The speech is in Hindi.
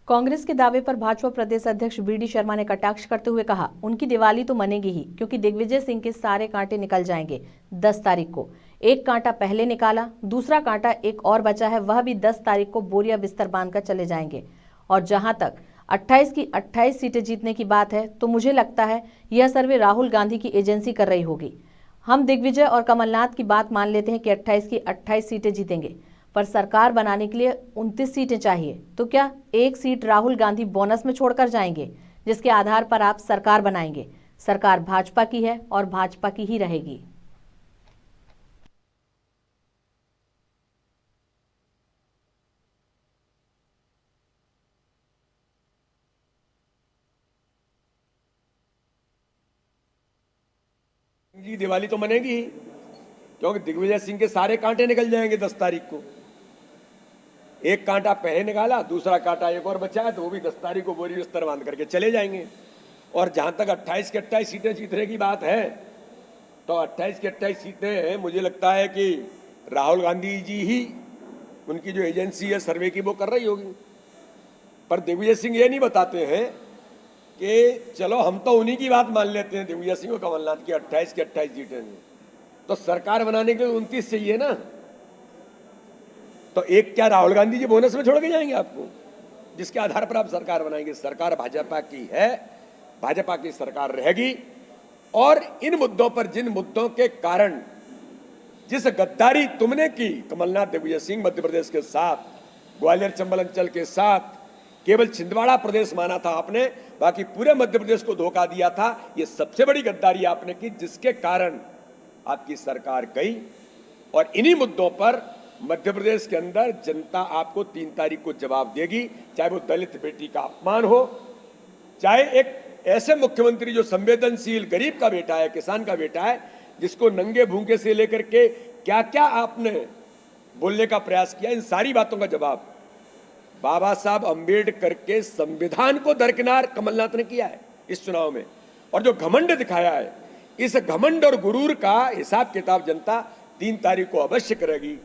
कांग्रेस के दावे पर भाजपा प्रदेश अध्यक्ष बीडी शर्मा ने कटाक्ष करते हुए कहा, उनकी दिवाली तो मनेगी ही, क्योंकि दिग्विजय सिंह के सारे कांटे निकल जाएंगे 10 तारीख को। एक कांटा पहले निकाला, दूसरा कांटा एक और बचा है, वह भी 10 तारीख को बोरिया बिस्तर बांधकर चले जाएंगे। और जहां तक 28 की 28 सीटें जीतने की बात है, तो मुझे लगता है यह सर्वे राहुल गांधी की एजेंसी कर रही होगी। हम दिग्विजय और कमलनाथ की बात मान लेते हैं कि 28 की 28 सीटें जीतेंगे, पर सरकार बनाने के लिए 29 सीटें चाहिए। तो क्या एक सीट राहुल गांधी बोनस में छोड़कर जाएंगे, जिसके आधार पर आप सरकार बनाएंगे? सरकार भाजपा की है और भाजपा की ही रहेगी। जी दिवाली तो मनेगी ही, क्योंकि दिग्विजय सिंह के सारे कांटे निकल जाएंगे 10 तारीख को। एक कांटा पहले निकाला, दूसरा कांटा एक और बचा है, तो वो भी 10 तारीख को बोरी बिस्तर बांध करके चले जाएंगे। और जहां तक 28 की 28 सीटें जीतने की बात है, तो 28 की 28 सीटें मुझे लगता है कि राहुल गांधी जी ही, उनकी जो एजेंसी है सर्वे की, वो कर रही होगी। पर दिग्विजय सिंह ये नहीं बताते हैं कि चलो हम तो उन्हीं की बात मान लेते हैं, दिग्विजय सिंह और कमलनाथ की 28 की 28 सीटें, तो सरकार बनाने के लिए 29 चाहिए ना। तो एक क्या राहुल गांधी जी बोनस में छोड़ के जाएंगे आपको, जिसके आधार पर आप सरकार बनाएंगे? सरकार भाजपा की है, भाजपा की सरकार रहेगी। और इन मुद्दों पर, जिन मुद्दों के कारण जिस गद्दारी तुमने की कमलनाथ दिग्विजय सिंह मध्य प्रदेश के साथ, ग्वालियर चंबल अंचल के साथ, केवल छिंदवाड़ा प्रदेश माना था आपने, बाकी पूरे मध्य प्रदेश को धोखा दिया था। यह सबसे बड़ी गद्दारी आपने की, जिसके कारण आपकी सरकार गई। और इन्हीं मुद्दों पर मध्य प्रदेश के अंदर जनता आपको 3 तारीख को जवाब देगी, चाहे वो दलित बेटी का अपमान हो, चाहे एक ऐसे मुख्यमंत्री जो संवेदनशील गरीब का बेटा है, किसान का बेटा है, जिसको नंगे भूखे से लेकर के क्या क्या आपने बोलने का प्रयास किया, इन सारी बातों का जवाब बाबा साहब अंबेडकर के संविधान को दरकिनार कमलनाथ ने किया है इस चुनाव में। और जो घमंड दिखाया है, इस घमंड और गुरूर का हिसाब किताब जनता 3 तारीख को अवश्य करेगी।